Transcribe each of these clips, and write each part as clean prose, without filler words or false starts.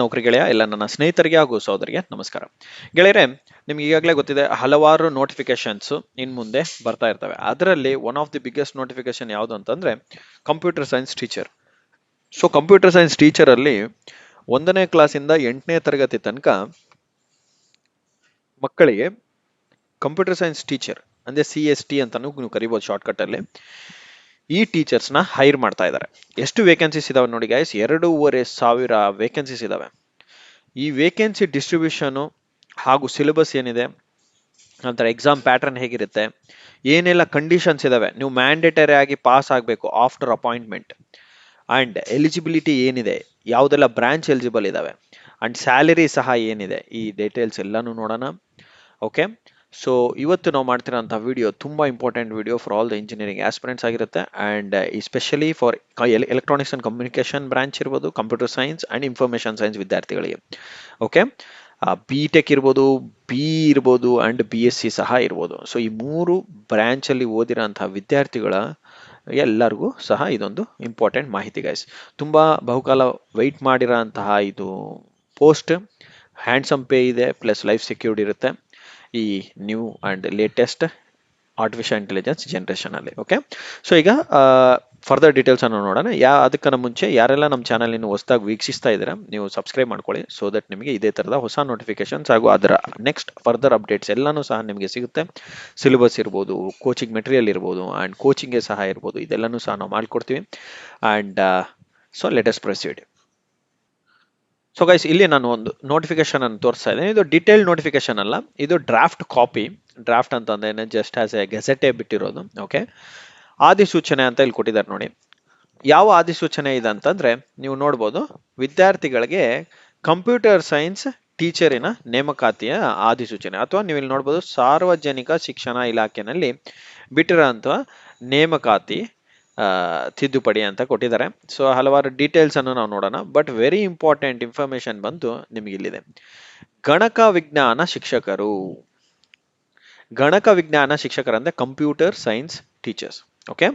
ನೌಕರಿ ಗೆಳೆಯ ಎಲ್ಲ ನನ್ನ ಸ್ನೇಹಿತರಿಗೆ ಹಾಗೂ ಸಹೋದರಿಗೆ ನಮಸ್ಕಾರ. ಗೆಳೆಯರೆ, ನಿಮ್ಗೆ ಈಗಾಗಲೇ ಗೊತ್ತಿದೆ ಹಲವಾರು ನೋಟಿಫಿಕೇಶನ್ಸ್ ಇನ್ ಮುಂದೆ ಬರ್ತಾ ಇರ್ತವೆ. ಅದರಲ್ಲಿ one of the biggest notification ಯಾವುದು ಅಂತಂದ್ರೆ computer science teacher. So computer science teacher ಅಲ್ಲಿ 1ನೇ ಕ್ಲಾಸಿಂದ 8ನೇ ತರಗತಿ ತನಕ ಮಕ್ಕಳಿಗೆ ಕಂಪ್ಯೂಟರ್ ಸೈನ್ಸ್ ಟೀಚರ್ ಅಂದ್ರೆ CST ಅಂತಾನು ನೀವು ಕರಿಬಹುದು ಶಾರ್ಟ್ಕಟ್ ಅಲ್ಲಿ. ಈ ಟೀಚರ್ಸ್ ನ ಹೈರ್ ಮಾಡ್ತಾ ಇದ್ದಾರೆ. ಎಷ್ಟು ವೇಕೆನ್ಸೀಸ್ ಇದಾವೆ ನೋಡಿ ಗೈಸ್, 2,500 ವೇಕೆನ್ಸೀಸ್ ಇದಾವೆ. ಈ ವೇಕೆನ್ಸಿ ಡಿಸ್ಟ್ರಿಬ್ಯೂಷನ್ ಹಾಗೂ ಸಿಲೆಬಸ್ ಏನಿದೆ, ನಂತರ ಎಕ್ಸಾಮ್ ಪ್ಯಾಟರ್ನ್ ಹೇಗಿರುತ್ತೆ, ಏನೆಲ್ಲ ಕಂಡೀಷನ್ಸ್ ಇದಾವೆ, ನೀವು ಮ್ಯಾಂಡೇಟರಿ ಆಗಿ ಪಾಸ್ ಆಗಬೇಕು ಆಫ್ಟರ್ ಅಪಾಯಿಂಟ್ಮೆಂಟ್, ಅಂಡ್ ಎಲಿಜಿಬಿಲಿಟಿ ಏನಿದೆ, ಯಾವುದೆಲ್ಲ ಬ್ರಾಂಚ್ ಎಲಿಜಿಬಲ್ ಇದಾವೆ, ಅಂಡ್ ಸ್ಯಾಲರಿ ಸಹ ಏನಿದೆ, ಈ ಡೀಟೇಲ್ಸ್ ಎಲ್ಲಾನು ನೋಡೋಣ. ಓಕೆ, ಸೊ ಇವತ್ತು ನಾವು ಮಾಡ್ತಿರೋಂಥ ವಿಡಿಯೋ ತುಂಬಾ important video for all the engineering aspirants ಆಗಿರುತ್ತೆ, and especially for electronics and communication branch ಇರ್ಬೋದು, computer science and information science ವಿದ್ಯಾರ್ಥಿಗಳಿಗೆ. ಓಕೆ, BTech ಇರ್ಬೋದು, BE ಇರ್ಬೋದು ಅಂಡ್ BSc ಸಹ ಇರ್ಬೋದು. ಸೊ ಈ 3 ಬ್ರಾಂಚ್ ಅಲ್ಲಿ ಓದಿರೋಂತಹ ವಿದ್ಯಾರ್ಥಿಗಳ ಎಲ್ಲರಿಗೂ ಸಹ ಇದೊಂದು ಇಂಪಾರ್ಟೆಂಟ್ ಮಾಹಿತಿ ಗೈಸ್. ತುಂಬಾ ಬಹುಕಾಲ ವೆಯ್ಟ್ ಮಾಡಿರೋಂತಹ ಇದು ಪೋಸ್ಟ್, ಹ್ಯಾಂಡ್ಸಮ್ ಪೇ ಇದೆ, ಪ್ಲಸ್ ಲೈಫ್ ಸೆಕ್ಯೂರ್ಡ್ ಇರುತ್ತೆ ಈ new and latest artificial intelligence generation ಅಲ್ಲಿ. ಓಕೆ, ಸೊ ಈಗ ಫರ್ದರ್ ಡೀಟೇಲ್ಸ್ ಅನ್ನು ನೋಡೋಣ. ಅದಕ್ಕನ್ನ ಮುಂಚೆ ಯಾರೆಲ್ಲ ನಮ್ಮ ಚಾನಲ್ ಇನ್ನು ಹೊಸದಾಗಿ ವೀಕ್ಷಿಸ್ತಾ ಇದ್ದೀರಾ, ನೀವು ಸಬ್ಸ್ಕ್ರೈಬ್ ಮಾಡ್ಕೊಳ್ಳಿ, ಸೊ ದಟ್ ನಿಮಗೆ ಇದೇ ತರದ ಹೊಸ ನೋಟಿಫಿಕೇಶನ್ಸ್ ಹಾಗೂ ಅದರ ನೆಕ್ಸ್ಟ್ ಫರ್ದರ್ ಅಪ್ಡೇಟ್ಸ್ ಎಲ್ಲಾನು ಸಹ ನಿಮಗೆ ಸಿಗುತ್ತೆ. ಸಿಲೆಬಸ್ ಇರ್ಬೋದು, ಕೋಚಿಂಗ್ ಮೆಟೀರಿಯಲ್ ಇರ್ಬೋದು ಅಂಡ್ ಕೋಚಿಂಗ್ಗೆ ಸಹ ಇರ್ಬೋದು, ಇದೆಲ್ಲಾನು ಸಹ ನಾವು ಮಾಡ್ಕೊಡ್ತೀವಿ. And so let us proceed. So guys, ಇಲ್ಲಿ ನಾನು ಒಂದು ನೋಟಿಫಿಕೇಶನ್ ಅನ್ನು ತೋರಿಸ್ತಾ ಇದ್ದೇನೆ. ಇದು ಡೀಟೇಲ್ ನೋಟಿಫಿಕೇಶನ್ ಅಲ್ಲ, ಇದು ಡ್ರಾಫ್ಟ್ ಕಾಪಿ. ಡ್ರಾಫ್ಟ್ ಅಂತಂದ್ರೆ ಜಸ್ಟ್ ಆಸ್ ಎ ಗೆಜೆಟೇ ಬಿಟ್ಟಿರೋದು. ಓಕೆ, ಆದಿಸೂಚನೆ ಅಂತ ಇಲ್ಲಿ ಕೊಟ್ಟಿದ್ದಾರೆ ನೋಡಿ. ಯಾವ ಆದಿಸೂಚನೆ ಇದೆ ಅಂತಂದ್ರೆ ನೀವು ನೋಡ್ಬೋದು, ವಿದ್ಯಾರ್ಥಿಗಳಿಗೆ ಕಂಪ್ಯೂಟರ್ ಸೈನ್ಸ್ ಟೀಚರಿನ ನೇಮಕಾತಿಯ ಆದಿಸೂಚನೆ, ಅಥವಾ ನೀವು ಇಲ್ಲಿ ನೋಡ್ಬೋದು ಸಾರ್ವಜನಿಕ ಶಿಕ್ಷಣ ಇಲಾಖೆನಲ್ಲಿ ಬಿಟ್ಟಿರೋಂಥ ನೇಮಕಾತಿ ತಿದ್ದುಪಡಿ ಅಂತ ಕೊಟ್ಟಿದ್ದಾರೆ. ಸೊ ಹಲವಾರು ಡೀಟೇಲ್ಸ್ ಅನ್ನು ನಾವು ನೋಡೋಣ. ಬಟ್ ವೆರಿ ಇಂಪಾರ್ಟೆಂಟ್ ಇನ್ಫಾರ್ಮೇಶನ್ ಬಂದು ನಿಮಗೆ ಇಲ್ಲಿದೆ. ಗಣಕ ವಿಜ್ಞಾನ ಶಿಕ್ಷಕರು, ಗಣಕ ವಿಜ್ಞಾನ ಶಿಕ್ಷಕರಂದ್ರೆ computer science teachers. Okay,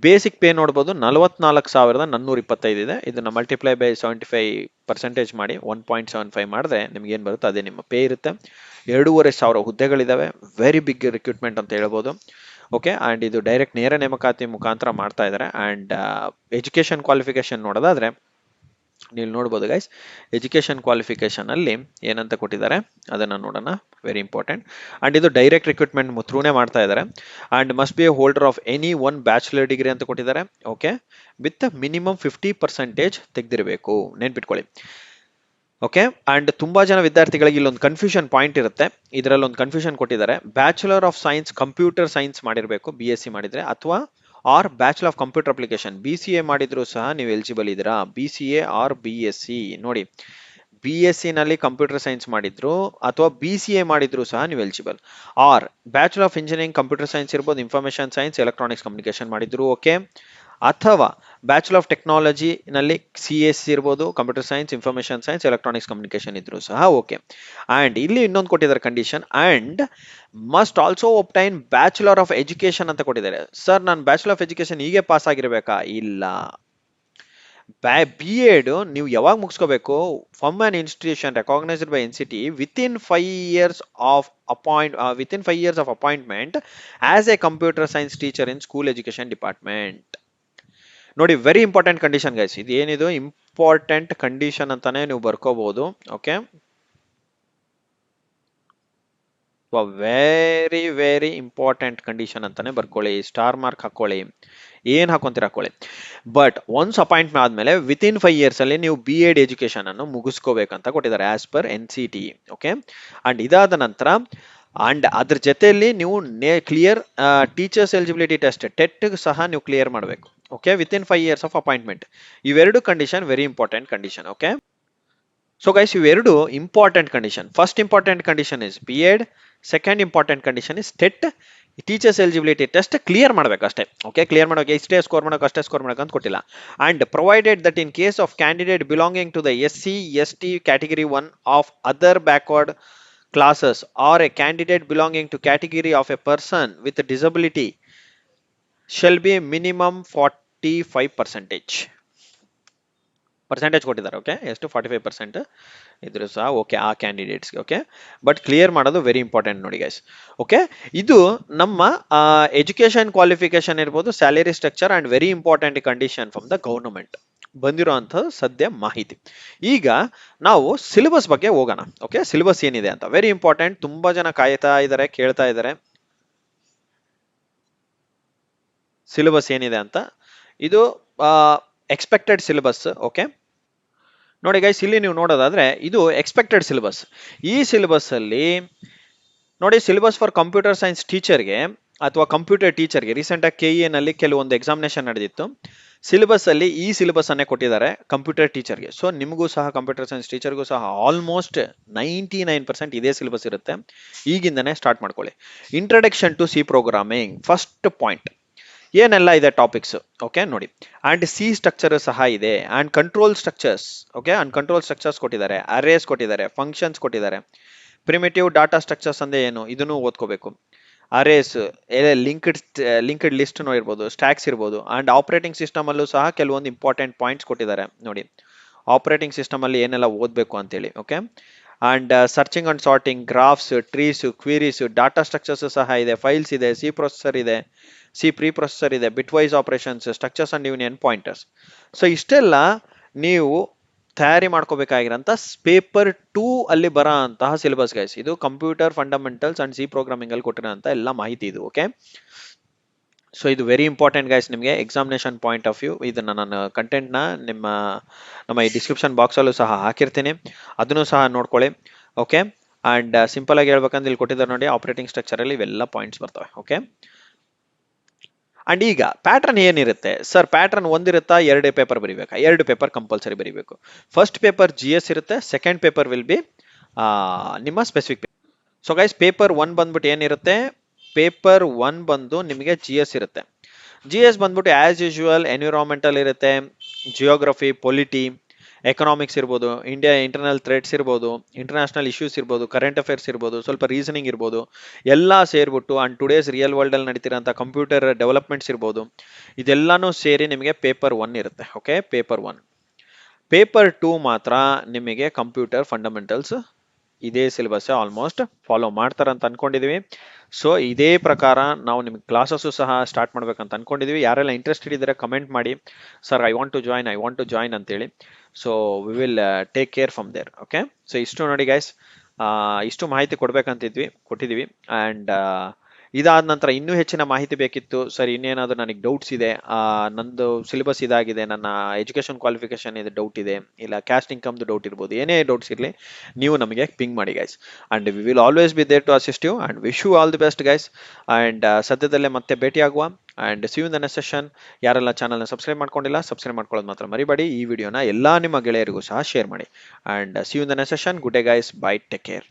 basic pay ನೋಡ್ಬೋದು 44,425 ಇದೆ. ಇದನ್ನ ಮಲ್ಟಿಪ್ಲೈ ಬೈ 75% ಮಾಡಿ 1.75 ಮಾಡಿದ್ರೆ ನಿಮ್ಗೆ ಏನ್ ಬರುತ್ತೆ ಅದೇ ನಿಮ್ಮ ಪೇ ಇರುತ್ತೆ. 2,500 ಹುದ್ದೆಗಳಿದಾವೆ. ವೆರಿ ಬಿಗ್ ರಿಕ್ರೂಟ್ಮೆಂಟ್ ಅಂತ ಹೇಳ್ಬೋದು. ಓಕೆ, ಅಂಡ್ ಇದು ಡೈರೆಕ್ಟ್ ನೇರ ನೇಮಕಾತಿ ಮುಖಾಂತರ ಮಾಡ್ತಾ ಇದ್ದಾರೆ. ಅಂಡ್ ಎಜುಕೇಶನ್ ಕ್ವಾಲಿಫಿಕೇಶನ್ ನೋಡೋದಾದ್ರೆ ನೀವು ನೋಡ್ಬೋದು ಗೈಸ್, ಎಜುಕೇಶನ್ ಕ್ವಾಲಿಫಿಕೇಶನ್ ಅಲ್ಲಿ ಏನಂತ ಕೊಟ್ಟಿದ್ದಾರೆ ಅದನ್ನ ನೋಡೋಣ. Very important. ಅಂಡ್ ಇದು ಡೈರೆಕ್ಟ್ ರಿಕ್ರೂಟ್ಮೆಂಟ್ ಥ್ರೂನೇ ಮಾಡ್ತಾ ಇದ್ದಾರೆ. And must be A holder of any one bachelor degree ಅಂತ ಕೊಟ್ಟಿದ್ದಾರೆ. ಓಕೆ, ವಿತ್ ಮಿನಿಮಮ್ 50% ತೆಗೆದಿರಬೇಕು, ನೆನ್ಪಿಟ್ಕೊಳ್ಳಿ. ಓಕೆ, ಅಂಡ್ ತುಂಬಾ ಜನ ವಿದ್ಯಾರ್ಥಿಗಳಿಗೆ ಇಲ್ಲೊಂದು ಕನ್ಫ್ಯೂಷನ್ ಪಾಯಿಂಟ್ ಇರುತ್ತೆ. ಇದರಲ್ಲಿ ಒಂದು ಕನ್ಫ್ಯೂಷನ್ ಕೊಟ್ಟಿದ್ದಾರೆ, bachelor of science computer science ಮಾಡಿರಬೇಕು BSc ಮಾಡಿದ್ರೆ, ಅಥವಾ or bachelor of computer application BCA ಮಾಡಿದ್ರು ಸಹ ನೀವು ಎಲಿಜಿಬಲ್ ಇದ್ದೀರಾ. BCA ಆರ್ BSc ನೋಡಿ, BSc ನಲ್ಲಿ ಕಂಪ್ಯೂಟರ್ ಸೈನ್ಸ್ ಮಾಡಿದ್ರು ಅಥವಾ BCA ಮಾಡಿದ್ರು ಸಹ ನೀವು eligible. Or bachelor of engineering computer science ಇರ್ಬೋದು, ಇನ್ಫಾರ್ಮೇಶನ್ ಸೈನ್ಸ್, ಎಲೆಕ್ಟ್ರಾನಿಕ್ಸ್ ಕಮ್ಯುನಿಕೇಶನ್ ಮಾಡಿದ್ರು. ಓಕೆ, ಅಥವಾ ಬ್ಯಾಚುಲರ್ ಆಫ್ ಟೆಕ್ನಾಲಜಿ ನಲ್ಲಿ CSc ಇರ್ಬೋದು, computer science, information science, electronics communication ಇದ್ರು ಸಹ ಓಕೆ. ಅಂಡ್ ಇಲ್ಲಿ ಇನ್ನೊಂದು ಕೊಟ್ಟಿದ್ದಾರೆ condition, and must also obtain bachelor of education ಅಂತ ಕೊಟ್ಟಿದ್ದಾರೆ. ಸರ್ ನಾನು ಬ್ಯಾಚುಲರ್ ಆಫ್ ಎಜುಕೇಶನ್ ಹೀಗೆ ಪಾಸ್ ಆಗಿರ್ಬೇಕಾ? ಇಲ್ಲ, B.Ed ನೀವು ಯಾವಾಗ ಮುಗಿಸ್ಕೋಬೇಕು, from an institution recognised by NCT within 5 years of appointment as a computer science teacher in school education department. ನೋಡಿ, ವೆರಿ ಇಂಪಾರ್ಟೆಂಟ್ ಕಂಡೀಷನ್ ಗೈಸ್. ಇದು ಏನಿದು ಇಂಪಾರ್ಟೆಂಟ್ ಕಂಡೀಷನ್ ಅಂತಾನೆ ನೀವು ಬರ್ಕೋಬಹುದು. Okay, very very important condition ಅಂತಾನೆ ಬರ್ಕೊಳ್ಳಿ, ಸ್ಟಾರ್ ಮಾರ್ಕ್ ಹಾಕೊಳ್ಳಿ, ಏನ್ ಹಾಕೊಂತೀರ ಹಾಕೊಳ್ಳಿ. ಬಟ್ ಒನ್ಸ್ ಅಪಾಯಿಂಟ್ ಆದ್ಮೇಲೆ ವಿತಿನ್ 5 years ಅಲ್ಲಿ ನೀವು B.Ed ಎಜುಕೇಶನ್ ಅನ್ನು ಮುಗಿಸ್ಕೋಬೇಕಂತ ಕೊಟ್ಟಿದ್ದಾರೆ as per NCT. Okay, and ಇದಾದ ನಂತರ ಅಂಡ್ ಅದ್ರ ಜೊತೆಯಲ್ಲಿ ನೀವು clear teachers eligibility test TET ಸಹ ನೀವು ಕ್ಲಿಯರ್ ಮಾಡಬೇಕು. Okay, within 5 years of appointment. ಇವೆರಡು condition very important condition. Okay, so guys, ಇವೆರಡು important condition. First important condition is B.Ed, second important condition is TET. Teachers eligibility test clear ಮಾಡಬೇಕು ಅಷ್ಟೇ. Okay, clear ಮಾಡೋಕೆ ಇಷ್ಟೇ score ಮಾಡೋಕೆ ಅಷ್ಟೇ score ಮಾಡೋಕೆ ಅಂತ ಕೊಟ್ಟಿಲ್ಲ. And provided that in case of candidate belonging to the SC ST category 1 of other backward classes or a candidate belonging to category of a person with a disability shall be minimum 45%. Percentage ಕೊಟ್ಟಿದ್ದಾರೆ. Okay, ಎಷ್ಟು 45% ಇದ್ರು ಸಹ okay ಆ ಕ್ಯಾಂಡಿಡೇಟ್ಸ್ಗೆ. Okay, but clear ಮಾಡೋದು very important ನೋಡಿ guys. Okay, ಇದು ನಮ್ಮ ಎಜುಕೇಶನ್ ಕ್ವಾಲಿಫಿಕೇಶನ್ ಇರ್ಬೋದು, salary structure and very important condition from the government ಬಂದಿರೋಂಥ ಸದ್ಯ ಮಾಹಿತಿ. ಈಗ ನಾವು ಸಿಲೆಬಸ್ ಬಗ್ಗೆ ಹೋಗೋಣ. ಓಕೆ, ಸಿಲೆಬಸ್ ಏನಿದೆ ಅಂತ ವೆರಿ ಇಂಪಾರ್ಟೆಂಟ್. ತುಂಬಾ ಜನ ಕಾಯ್ತಾ ಇದ್ದಾರೆ, ಕೇಳ್ತಾ ಇದ್ದಾರೆ ಸಿಲೆಬಸ್ ಏನಿದೆ ಅಂತ. ಇದು ಎಕ್ಸ್ಪೆಕ್ಟೆಡ್ ಸಿಲೆಬಸ್. ಓಕೆ ನೋಡಿ ಗೈಸ್, ಇಲ್ಲಿ ನೀವು ನೋಡೋದಾದ್ರೆ ಇದು ಎಕ್ಸ್ಪೆಕ್ಟೆಡ್ ಸಿಲೆಬಸ್. ಈ ಸಿಲೆಬಸ್ ಅಲ್ಲಿ ನೋಡಿ, ಸಿಲೆಬಸ್ ಫಾರ್ ಕಂಪ್ಯೂಟರ್ ಸೈನ್ಸ್ ಟೀಚರ್ಗೆ ಅಥವಾ ಕಂಪ್ಯೂಟರ್ ಟೀಚರ್ಗೆ ರೀಸೆಂಟ್ ಆಗಿ KE ನಲ್ಲಿ ಕೆಲವೊಂದು ಎಕ್ಸಾಮಿನೇಷನ್ ನಡೆದಿತ್ತು. ಸಿಲೆಬಸ್ ಅಲ್ಲಿ ಈ ಸಿಲೆಬಸ್ ಅನ್ನೇ ಕೊಟ್ಟಿದ್ದಾರೆ ಕಂಪ್ಯೂಟರ್ ಟೀಚರ್ಗೆ. ಸೊ ನಿಮಗೂ ಸಹ ಕಂಪ್ಯೂಟರ್ ಸೈನ್ಸ್ ಟೀಚರ್ಗೂ ಸಹ ಆಲ್ಮೋಸ್ಟ್ 99% ಇದೇ ಸಿಲೆಬಸ್ ಇರುತ್ತೆ. ಈಗಿಂದನೇ ಸ್ಟಾರ್ಟ್ ಮಾಡ್ಕೊಳ್ಳಿ. Introduction to C programming first point ಏನೆಲ್ಲ ಇದೆ ಟಾಪಿಕ್ಸ್. ಓಕೆ ನೋಡಿ, ಅಂಡ್ ಸಿ ಸ್ಟ್ರಕ್ಚರ್ ಸಹ ಇದೆ, and control structures. Okay, and control structures ಕೊಟ್ಟಿದ್ದಾರೆ, ಅರೇಸ್ ಕೊಟ್ಟಿದ್ದಾರೆ, ಫಂಕ್ಷನ್ಸ್ ಕೊಟ್ಟಿದ್ದಾರೆ. ಪ್ರಿಮಿಟಿವ್ ಡಾಟಾ ಸ್ಟ್ರಕ್ಚರ್ಸ್ ಅಂದ್ರೆ ಏನು ಇದನ್ನು ಓದ್ಕೋಬೇಕು. ಅರೇಸ್, ಲಿಂಕ್ಡ್ ಲಿಸ್ಟ್ ಇರ್ಬೋದು, ಸ್ಟ್ಯಾಕ್ಸ್ ಇರ್ಬೋದು. ಅಂಡ್ ಆಪರೇಟಿಂಗ್ ಸಿಸ್ಟಮ್ ಅಲ್ಲೂ ಸಹ ಕೆಲವೊಂದು ಇಂಪಾರ್ಟೆಂಟ್ ಪಾಯಿಂಟ್ಸ್ ಕೊಟ್ಟಿದ್ದಾರೆ ನೋಡಿ, ಆಪರೇಟಿಂಗ್ ಸಿಸ್ಟಮ್ ಅಲ್ಲಿ ಏನೆಲ್ಲ ಓದ್ಬೇಕು ಅಂತೇಳಿ. Okay, and searching and sorting, graphs, trees, queries, data structures ಸಹ ಇದೆ, ಫೈಲ್ಸ್ ಇದೆ, ಸಿ ಪ್ರೊಸೆಸರ್ ಇದೆ, ಸಿ ಪ್ರೀ ಪ್ರೊಸೆಸರ್ ಇದೆ, bitwise operations, structures and union pointers. So ಇಷ್ಟೆಲ್ಲ ನೀವು ತಯಾರಿ ಮಾಡ್ಕೋಬೇಕಾಗಿರೋಂಥ ಪೇಪರ್ 2 ಅಲ್ಲಿ ಬರೋ ಅಂತಹ ಸಿಲೆಬಸ್ ಗೈಸ್. ಇದು computer fundamentals and C programming ಅಲ್ಲಿ ಕೊಟ್ಟಿರೋಂಥ ಎಲ್ಲ ಮಾಹಿತಿ ಇದು. ಓಕೆ, ಸೊ ಇದು ವೆರಿ ಇಂಪಾರ್ಟೆಂಟ್ ಗೈಸ್ ನಿಮಗೆ ಎಕ್ಸಾಮಿನೇಷನ್ ಪಾಯಿಂಟ್ ಆಫ್ ವ್ಯೂ. ಇದನ್ನ ನಾನು ಕಂಟೆಂಟ್ನ ನಮ್ಮ ಈ ಡಿಸ್ಕ್ರಿಪ್ಷನ್ ಬಾಕ್ಸ್ ಅಲ್ಲೂ ಸಹ ಹಾಕಿರ್ತೀನಿ, ಅದನ್ನು ಸಹ ನೋಡ್ಕೊಳ್ಳಿ. ಓಕೆ, ಅಂಡ್ ಸಿಂಪಲ್ ಆಗಿ ಹೇಳ್ಬೇಕಂದ್ರೆ ಇಲ್ಲಿ ಕೊಟ್ಟಿದ್ದಾರೆ ನೋಡಿ, ಆಪರೇಟಿಂಗ್ ಸ್ಟ್ರಕ್ಚರ್ ಅಲ್ಲಿ ಇವೆಲ್ಲ ಪಾಯಿಂಟ್ಸ್ ಬರ್ತವೆ. ಓಕೆ, ಅಂಡ್ ಈಗ ಪ್ಯಾಟರ್ನ್ ಏನಿರುತ್ತೆ ಸರ್? ಪ್ಯಾಟರ್ನ್ ಒಂದಿರುತ್ತಾ, 2 ಪೇಪರ್ ಬರೀಬೇಕಾ? 2 ಪೇಪರ್ ಕಂಪಲ್ಸರಿ ಬರೀಬೇಕು. ಫಸ್ಟ್ ಪೇಪರ್ GS ಇರುತ್ತೆ, ಸೆಕೆಂಡ್ ಪೇಪರ್ ವಿಲ್ ಬಿ ನಿಮ್ಮ ಸ್ಪೆಸಿಫಿಕ್. ಸೊ ಗೈಸ್, ಪೇಪರ್ 1 ಬಂದ್ಬಿಟ್ಟು ಏನಿರುತ್ತೆ, ಪೇಪರ್ 1 ಬಂದು ನಿಮಗೆ GS ಇರುತ್ತೆ. GS ಬಂದ್ಬಿಟ್ಟು ಆಸ್ ಯೂಶುವಲ್ ಎನ್ವಿರಾನ್ಮೆಂಟಲ್ ಇರುತ್ತೆ, ಜಿಯೋಗ್ರಫಿ, ಪೊಲಿಟಿ, ಎಕನಾಮಿಕ್ಸ್ ಇರ್ಬೋದು, ಇಂಡಿಯಾ ಇಂಟರ್ನಲ್ ಥ್ರೆಟ್ಸ್ ಇರ್ಬೋದು, ಇಂಟರ್ನ್ಯಾಷನಲ್ ಇಶ್ಯೂಸ್ ಇರ್ಬೋದು, ಕರೆಂಟ್ ಅಫೇರ್ಸ್ ಇರ್ಬೋದು, ಸ್ವಲ್ಪ ರೀಸನಿಂಗ್ ಇರ್ಬೋದು, ಎಲ್ಲ ಸೇರ್ಬಿಟ್ಟು ಅಂಡ್ ಟುಡೇಸ್ ರಿಯಲ್ ವರ್ಲ್ಡ್ ಅಲ್ಲಿ ನಡೀತಿರೋಂಥ ಕಂಪ್ಯೂಟರ್ ಡೆವಲಪ್ಮೆಂಟ್ಸ್ ಇರ್ಬೋದು, ಇದೆಲ್ಲಾನು ಸೇರಿ ನಿಮಗೆ ಪೇಪರ್ 1 ಇರುತ್ತೆ. Okay, paper 1. ಪೇಪರ್ 2 ಮಾತ್ರ ನಿಮಗೆ ಕಂಪ್ಯೂಟರ್ ಫಂಡಮೆಂಟಲ್ಸ್ ಇದೇ ಸಿಲೆಬಸ್ ಆಲ್ಮೋಸ್ಟ್ ಫಾಲೋ ಮಾಡ್ತಾರಂತ ಅನ್ಕೊಂಡಿದೀವಿ. ಸೊ ಇದೇ ಪ್ರಕಾರ ನಾವು ನಿಮ್ಗೆ ಕ್ಲಾಸಸ್ ಸಹ ಸ್ಟಾರ್ಟ್ ಮಾಡ್ಬೇಕಂತ ಅನ್ಕೊಂಡಿದೀವಿ. ಯಾರೆಲ್ಲ ಇಂಟ್ರೆಸ್ಟೆಡ್ ಇದ್ದಾರೆ ಕಮೆಂಟ್ ಮಾಡಿ, sir I want to join ಅಂತೇಳಿ. So we will take care from there. Okay, so ಇಷ್ಟು ನೋಡಿ ಗೈಸ್, ಇಷ್ಟು ಮಾಹಿತಿ ಕೊಟ್ಟಿದ್ದೀವಿ. ಅಂಡ್ ಇದಾದ ನಂತರ ಇನ್ನೂ ಹೆಚ್ಚಿನ ಮಾಹಿತಿ ಬೇಕಿತ್ತು ಸರ್, ಇನ್ನೇನಾದರೂ ನನಗೆ ಡೌಟ್ಸ್ ಇದೆ, ನಂದು ಸಿಲೆಬಸ್ ಇದಾಗಿದೆ, ನನ್ನ ಎಜುಕೇಶನ್ ಕ್ವಾಲಿಫಿಕೇಶನ್ ಇದೆ ಡೌಟ್ ಇದೆ, ಇಲ್ಲ ಕ್ಯಾಸ್ಟ್ ಇನ್ಕಮ್ದು ಡೌಟ್ ಇರ್ಬೋದು, ಏನೇ ಡೌಟ್ಸ್ ಇರಲಿ ನೀವು ನಮಗೆ ಪಿಂಗ್ ಮಾಡಿ guys. And we will always be there to assist you and wish you all the best guys. And ಸದ್ಯದಲ್ಲೇ ಮತ್ತೆ ಭೇಟಿ ಆಗುವ. And see you in the next session. ಯಾರೆಲ್ಲ ಚಾನಲ್ನ ಸಬ್ಸ್ಕ್ರೈಬ್ ಮಾಡ್ಕೊಂಡಿಲ್ಲ, ಸಬ್ಸ್ಕ್ರೈಬ್ ಮಾಡ್ಕೊಳ್ಳೋದು ಮಾತ್ರ ಮರಿಬೇಡಿ. ಈ ವಿಡಿಯೋನ ಎಲ್ಲ ನಿಮ್ಮ ಗೆಳೆಯರಿಗೂ ಸಹ ಶೇರ್ ಮಾಡಿ. And see you in the next session. Good day guys, bye, take care.